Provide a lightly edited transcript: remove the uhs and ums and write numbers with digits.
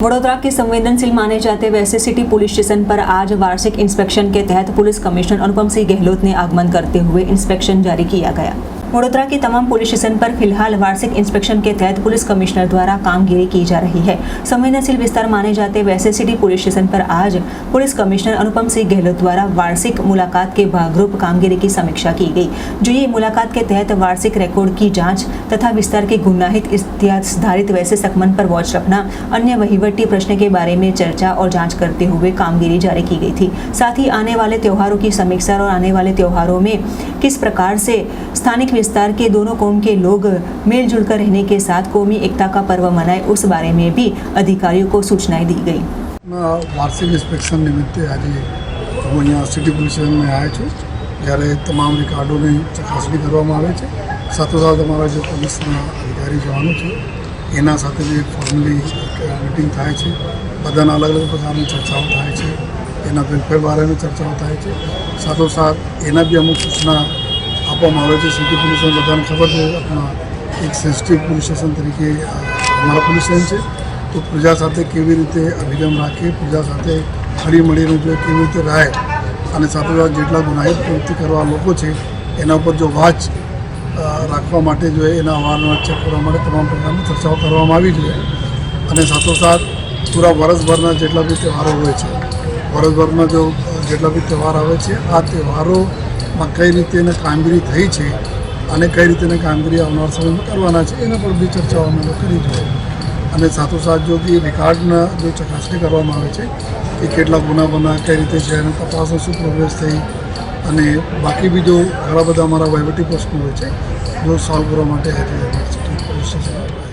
वडोदरा के संवेदनशील माने जाते वैसे सिटी पुलिस स्टेशन पर आज वार्षिक इंस्पेक्शन के तहत पुलिस कमिश्नर अनुपम सिंह गहलोत ने आगमन करते हुए इंस्पेक्शन जारी किया गया। वडोदरा के तमाम पुलिस स्टेशन पर फिलहाल वार्षिक इंस्पेक्शन के तहत पुलिस कमिश्नर द्वारा कामगिरी की जा रही है। संवेदनशील विस्तार माने जाते वैसे सिटी पुलिस स्टेशन पर आज पुलिस कमिश्नर अनुपम सिंह गहलोत द्वारा वार्षिक मुलाकात के भागरूप कामगिरी की समीक्षा की गई। जो ये मुलाकात के तहत वार्षिक रिकॉर्ड की जाँच तथा विस्तार के गुनाहित इतिहासधारित वैसे सकमन पर वॉच रखना, अन्य वहीवटी प्रश्न के बारे में चर्चा और जाँच करते हुए कामगिरी जारी की गई थी। साथ ही आने वाले त्योहारों की समीक्षा और आने वाले त्योहारों में किस प्रकार से स्थानिक विस्तार के दोनों कौम के लोग मिलजुल कर रहने के साथ कौमी एकता का पर्व मनाए, उस बारे में भी अधिकारियों को सूचनाएं दी गई। वार्षिक इंस्पेक्शन निमित्ते आज હું અહીંયા સિટી પોલીસ સ્ટેશનમાં આવ્યો છું, જ્યારે તમામ રેકોર્ડોની ચકાસણી કરવામાં આવે છે। સાથોસાથ અમારા જે પોલીસના અધિકારી જવાનો છે એના સાથે જે ફોર્મલી મીટિંગ થાય છે, બધાના અલગ અલગ પ્રકારની ચર્ચાઓ થાય છે, એના વેલફેર બારેની ચર્ચાઓ થાય છે। સાથોસાથ એના બી અમુક સૂચના આપવામાં આવે છે। સિટી પોલીસને બધાને ખબર છે આપણા એક સેન્સિટિવ પોલીસ સ્ટેશન તરીકે અમારા પોલીસ સ્ટેશન છે, તો પ્રજા સાથે કેવી રીતે અભિગમ રાખે, પ્રજા સાથે હળી મળીને જો કેવી રીતે રહે અને સાથોસાથ જેટલા ગુનાહિત પ્રવૃત્તિ કરવા લોકો છે એના ઉપર જો વાચ રાખવા માટે જો એના અવારનવાર ચેક કરવા માટે તમામ પ્રકારની ચર્ચાઓ કરવામાં આવી જોઈએ। અને સાથોસાથ પૂરા વર્ષભરના જેટલા બી તહેવારો હોય છે, વર્ષભરના જો જેટલા બી તહેવાર આવે છે, આ તહેવારોમાં કઈ રીતે કામગીરી થઈ છે અને કઈ રીતે કામગીરી આવનાર સમયમાં કરવાના છે એના પર બી ચર્ચાઓ અમે કરી જોઈએ। અને સાથોસાથ જો બી રેકોર્ડના જો ચકાસણી કરવામાં આવે છે કે કેટલા ગુના બના કઈ રીતે છે અને તપાસનો શું પ્રોગ્રેસ થઈ અને બાકી બી જો ઘણા બધા અમારા વહીવટી પ્રશ્નો હોય છે જો સોલ્વ કરવા માટે આજે યુનિવર્સિટી પોલીસ સ્ટેશન